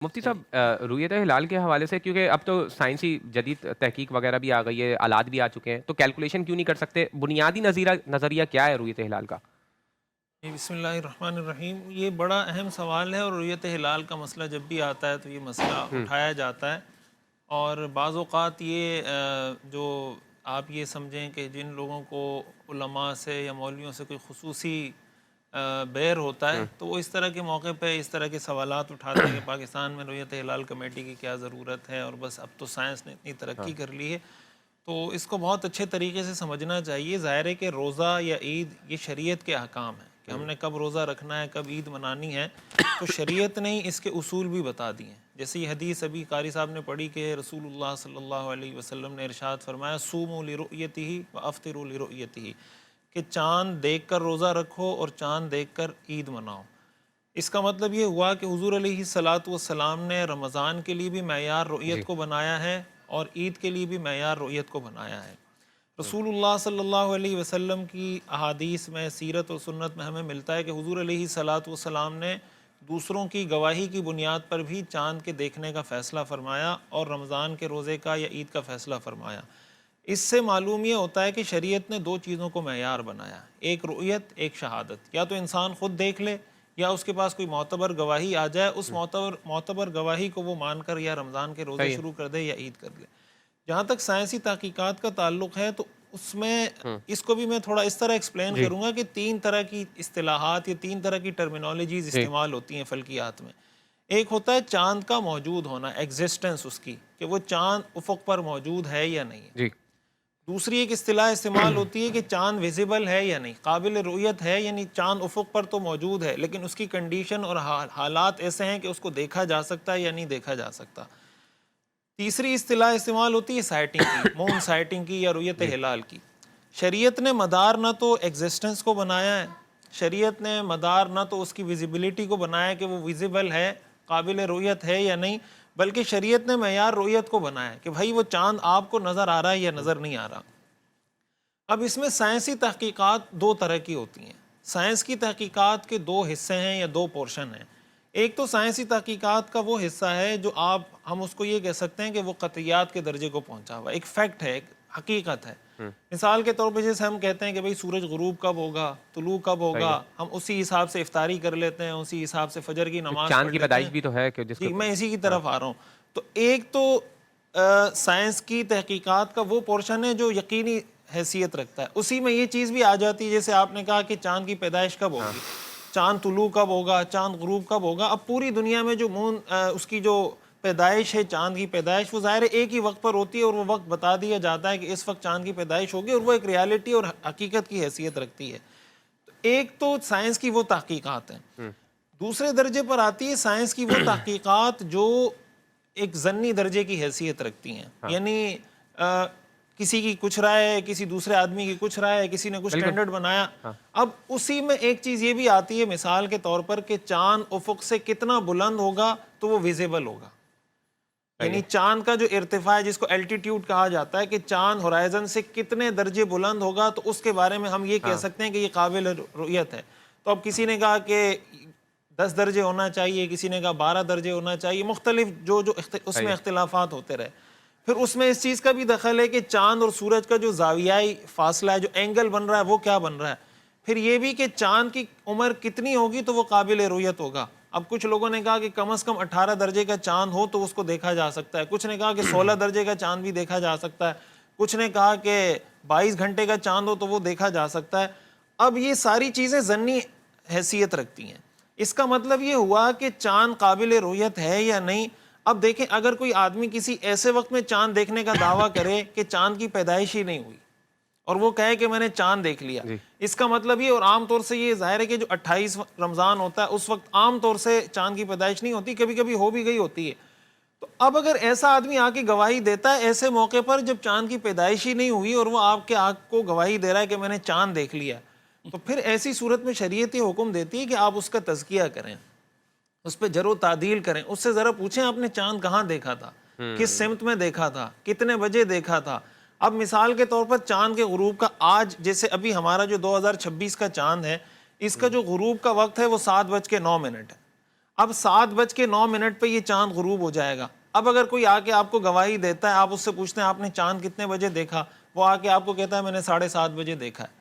مفتی صاحب رؤیت ہلال کے حوالے سے، کیونکہ اب تو سائنسی جدید تحقیق وغیرہ بھی آ گئی ہے، آلات بھی آ چکے ہیں، تو کیلکولیشن کیوں نہیں کر سکتے؟ بنیادی نظریہ کیا ہے رؤیت ہلال کا؟ بسم اللہ الرحمن الرحیم. یہ بڑا اہم سوال ہے، اور رؤیت ہلال کا مسئلہ جب بھی آتا ہے تو یہ مسئلہ اٹھایا جاتا ہے. اور بعض اوقات یہ جو آپ یہ سمجھیں کہ جن لوگوں کو علماء سے یا مولویوں سے کوئی خصوصی بیر ہوتا ہے، تو وہ اس طرح کے موقع پہ اس طرح کے سوالات اٹھاتے ہیں کہ پاکستان میں رؤیت ہلال کمیٹی کی کیا ضرورت ہے، اور بس اب تو سائنس نے اتنی ترقی کر لی ہے. تو اس کو بہت اچھے طریقے سے سمجھنا چاہیے. ظاہر ہے کہ روزہ یا عید یہ شریعت کے احکام ہیں کہ ہم نے کب روزہ رکھنا ہے، کب عید منانی ہے. تو شریعت نے اس کے اصول بھی بتا دیے ہیں. جیسے یہ حدیث ابھی قاری صاحب نے پڑھی کہ رسول اللہ صلی اللہ علیہ وسلم نے ارشاد فرمایا صوموا لرؤیتہ وافطروا لرؤیتہ، کہ چاند دیکھ کر روزہ رکھو اور چاند دیکھ کر عید مناؤ. اس کا مطلب یہ ہوا کہ حضور علیہ الصلاۃ والسلام نے رمضان کے لیے بھی معیار رؤیت جی کو بنایا ہے اور عید کے لیے بھی معیار رؤیت کو بنایا ہے. رسول اللہ صلی اللہ علیہ وسلم کی احادیث میں، سیرت و سنت میں ہمیں ملتا ہے کہ حضور علیہ الصلاۃ والسلام نے دوسروں کی گواہی کی بنیاد پر بھی چاند کے دیکھنے کا فیصلہ فرمایا اور رمضان کے روزے کا یا عید کا فیصلہ فرمایا. اس سے معلوم یہ ہوتا ہے کہ شریعت نے دو چیزوں کو معیار بنایا، ایک رؤیت، ایک شہادت. یا تو انسان خود دیکھ لے یا اس کے پاس کوئی معتبر گواہی آ جائے، اس معتبر گواہی کو وہ مان کر یا رمضان کے روزے صحیح شروع کر دے یا عید کر لے. جہاں تک سائنسی تحقیقات کا تعلق ہے تو اس میں اس کو بھی میں تھوڑا اس طرح ایکسپلین جی کروں گا کہ تین طرح کی اصطلاحات یا تین طرح کی ٹرمینالوجیز جی استعمال ہوتی ہیں فلکیات میں. ایک ہوتا ہے چاند کا موجود ہونا، ایگزسٹنس اس کی، کہ وہ چاند افق پر موجود ہے یا نہیں ہے. جی دوسری ایک اصطلاح استعمال ہوتی ہے کہ چاند ویزیبل ہے یا نہیں، قابل رؤیت ہے، یعنی چاند افق پر تو موجود ہے لیکن اس کی کنڈیشن اور حالات ایسے ہیں کہ اس کو دیکھا جا سکتا ہے یا نہیں دیکھا جا سکتا. تیسری اصطلاح استعمال ہوتی ہے سائٹنگ کی، مون سائٹنگ کی یا رؤیت جی ہلال کی. شریعت نے مدار نہ تو ایگزسٹنس کو بنایا ہے، شریعت نے مدار نہ تو اس کی ویزیبلٹی کو بنایا کہ وہ ویزیبل ہے، قابل رؤیت ہے یا نہیں، بلکہ شریعت نے معیار رؤیت کو بنایا کہ بھائی وہ چاند آپ کو نظر آ رہا ہے یا نظر نہیں آ رہا. اب اس میں سائنسی تحقیقات دو طرح کی ہوتی ہیں. سائنس کی تحقیقات کے دو حصے ہیں یا دو پورشن ہیں. ایک تو سائنسی تحقیقات کا وہ حصہ ہے جو ہم اس کو یہ کہہ سکتے ہیں کہ وہ قطعیات کے درجے کو پہنچا ہوا، ایک فیکٹ ہے، ایک حقیقت ہے. مثال کے طور پہ جیسے ہم کہتے ہیں کہ بھئی سورج غروب کب ہوگا، طلوع کب صحیح ہے. ہوگا، ہم اسی حساب سے افطاری کر لیتے ہیں، اسی حساب سے فجر کی نماز چاند پڑھ کی لیتے پیدائش ہیں. بھی تو ہے کہ جس کو جی میں اسی کی ہاں طرف آ رہا ہوں. تو ایک تو سائنس کی تحقیقات کا وہ پورشن ہے جو یقینی حیثیت رکھتا ہے، اسی میں یہ چیز بھی آ جاتی ہے. جیسے آپ نے کہا کہ چاند کی پیدائش کب ہاں ہوگی، چاند طلوع کب ہوگا، چاند غروب کب ہوگا. اب پوری دنیا میں جو اس کی جو پیدائش ہے، چاند کی پیدائش، وہ ظاہر ایک ہی وقت پر ہوتی ہے اور وہ وقت بتا دیا جاتا ہے کہ اس وقت چاند کی پیدائش ہوگی، اور وہ ایک ریالٹی اور حقیقت کی حیثیت رکھتی ہے. ایک تو سائنس کی وہ تحقیقات ہیں. دوسرے درجے پر آتی ہے سائنس کی وہ تحقیقات جو ایک ضمنی درجے کی حیثیت رکھتی ہیں. ہاں یعنی کسی کی کچھ رائے ہے، کسی دوسرے آدمی کی کچھ رائے ہے، کسی نے کچھ بالکل سٹینڈرڈ بنایا. ہاں اب اسی میں ایک چیز یہ بھی آتی ہے مثال کے طور پر کہ چاند افق سے کتنا بلند ہوگا تو وہ ویزیبل ہوگا. صحیح یعنی ہے. چاند کا جو ارتفاع ہے جس کو الٹیٹیوڈ کہا جاتا ہے، کہ چاند ہورائزن سے کتنے درجے بلند ہوگا تو اس کے بارے میں ہم یہ کہہ ہاں سکتے ہیں کہ یہ قابل رؤیت ہے. تو اب کسی نے کہا کہ 10 درجے ہونا چاہیے، کسی نے کہا 12 درجے ہونا چاہیے، مختلف اس صحیح میں ہے. اختلافات ہوتے رہے. پھر اس میں اس چیز کا بھی دخل ہے کہ چاند اور سورج کا جو زاویائی فاصلہ ہے، جو اینگل بن رہا ہے، وہ کیا بن رہا ہے. پھر یہ بھی کہ چاند کی عمر کتنی ہوگی تو وہ قابل رؤیت ہوگا. اب کچھ لوگوں نے کہا کہ کم از کم 18 درجے کا چاند ہو تو اس کو دیکھا جا سکتا ہے، کچھ نے کہا کہ 16 درجے کا چاند بھی دیکھا جا سکتا ہے، کچھ نے کہا کہ 22 گھنٹے کا چاند ہو تو وہ دیکھا جا سکتا ہے. اب یہ ساری چیزیں ضمنی حیثیت رکھتی ہیں. اس کا مطلب یہ ہوا کہ چاند قابل رؤیت ہے یا نہیں. اب دیکھیں اگر کوئی آدمی کسی ایسے وقت میں چاند دیکھنے کا دعویٰ کرے کہ چاند کی پیدائش ہی نہیں ہوئی اور وہ کہے کہ میں نے چاند دیکھ لیا، جی اس کا مطلب یہ، اور عام طور سے یہ ظاہر ہے کہ جو 28 رمضان ہوتا ہے اس وقت عام طور سے چاند کی پیدائش نہیں ہوتی، کبھی کبھی ہو بھی گئی ہوتی ہے. تو اب اگر ایسا آدمی آ کے گواہی دیتا ہے ایسے موقع پر جب چاند کی پیدائش ہی نہیں ہوئی اور وہ آپ کے آنکھ کو گواہی دے رہا ہے کہ میں نے چاند دیکھ لیا، تو پھر ایسی صورت میں شریعت یہ حکم دیتی ہے کہ آپ اس کا تزکیہ کریں، اس پہ جر و تعدیل کریں. اس سے ذرا پوچھیں آپ نے چاند کہاں دیکھا تھا، کس سمت میں دیکھا تھا، کتنے بجے دیکھا تھا. اب مثال کے طور پر چاند کے غروب کا آج جیسے ابھی ہمارا جو 2026 کا چاند ہے، اس کا جو غروب کا وقت ہے وہ 7:09 ہے. اب 7:09 پہ یہ چاند غروب ہو جائے گا. اب اگر کوئی آ کے آپ کو گواہی دیتا ہے, آپ اس سے پوچھتے ہیں آپ نے چاند کتنے بجے دیکھا, وہ آ کے آپ کو کہتا ہے میں نے 7:30 بجے دیکھا ہے.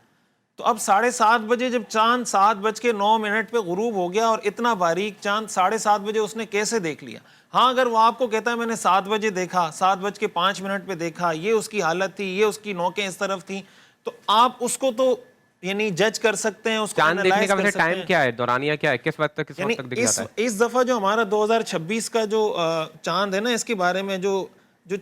تو اب 7:30 بجے جب چاند 7:09 پہ غروب ہو گیا, اور اتنا باریک چاند 7:30 بجے اس نے کیسے دیکھ لیا؟ ہاں اگر وہ آپ کو کہتا ہے میں نے 7 بجے دیکھا, 7:05 پہ دیکھا, یہ اس کی حالت تھی, یہ اس کی نوکیں اس طرف تھیں, تو آپ اس کو تو یعنی جج کر سکتے ہیں, اس کو چاند دیکھنے انالائز کا کر ویسے سکتے ٹائم ہیں. کیا ہے, دورانیہ کیا ہے, کس وقت تک کس یعنی وقت تک دکھ جاتا ہے؟ اس دفعہ جو ہمارا 2026 کا جو چاند ہے نا, اس کے بارے میں جو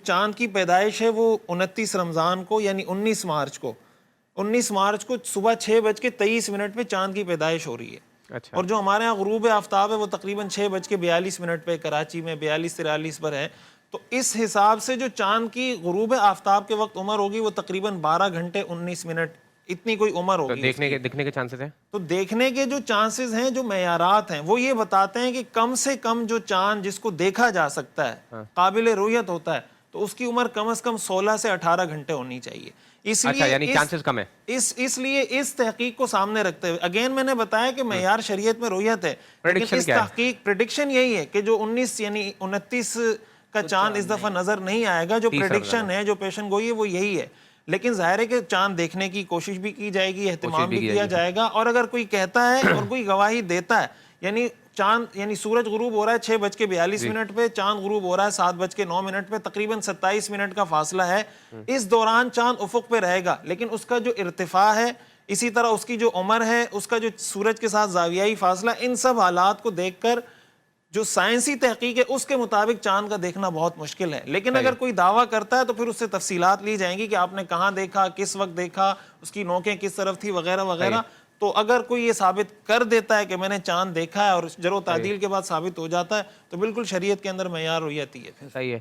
چاند کی پیدائش ہے وہ 29 رمضان کو یعنی 19 مارچ کو صبح 6:23 پہ چاند کی پیدائش ہو رہی ہے. اچھا. اور جو ہمارے ہاں غروب آفتاب ہے وہ تقریباً 6:42 پہ, کراچی میں 42-43 پر ہے. تو اس حساب سے جو چاند کی غروب آفتاب کے وقت عمر ہوگی وہ تقریباً 12 گھنٹے 19 منٹ, اتنی کوئی عمر تو ہوگی. دکھنے کے چانسز ہیں؟ تو دیکھنے کے جو چانسز ہیں, جو معیارات ہیں, وہ یہ بتاتے ہیں کہ کم سے کم جو چاند جس کو دیکھا جا سکتا ہے, قابل رؤیت ہوتا ہے, تو اس کی عمر کم از کم 16 سے 18 گھنٹے ہونی چاہیے. اس اچھا, یعنی لیے چانسز کم ہے. اس لیے اس تحقیق کو سامنے رکھتے ہوئے اگین میں نے بتایا کہ معیار شریعت میں رؤیت ہے, لیکن اس تحقیق پریڈکشن یہی ہے کہ جو 29 کا چاند اس دفعہ نظر نہیں آئے گا, جو پریڈکشن ہے, جو پیشن گوئی ہے, وہ یہی ہے. لیکن ظاہر ہے کہ چاند دیکھنے کی کوشش بھی کی جائے گی, اہتمام بھی کیا جائے گا, اور اگر کوئی کہتا ہے اور کوئی گواہی دیتا ہے, یعنی سورج غروب ہو رہا ہے 6:42 پہ, چاند غروب ہو رہا ہے 7:09 پہ, تقریباً 27 منٹ کا فاصلہ ہے. اس دوران چاند افق پہ رہے گا, لیکن اس کا جو ارتفاع ہے, اسی طرح اس کی جو عمر ہے, اس کا جو سورج کے ساتھ زاویائی فاصلہ, ان سب حالات کو دیکھ کر جو سائنسی تحقیق ہے اس کے مطابق چاند کا دیکھنا بہت مشکل ہے. لیکن اگر کوئی دعویٰ کرتا ہے تو پھر اس سے تفصیلات لی جائیں گی کہ آپ نے کہاں دیکھا, کس وقت دیکھا, اس کی نوکیں کس طرف تھی, وغیرہ وغیرہ. تو اگر کوئی یہ ثابت کر دیتا ہے کہ میں نے چاند دیکھا ہے, اور جرح و تعدیل کے بعد ثابت ہو جاتا ہے, تو بالکل شریعت کے اندر معیار رؤیت ہی ہے. صحیح ہے.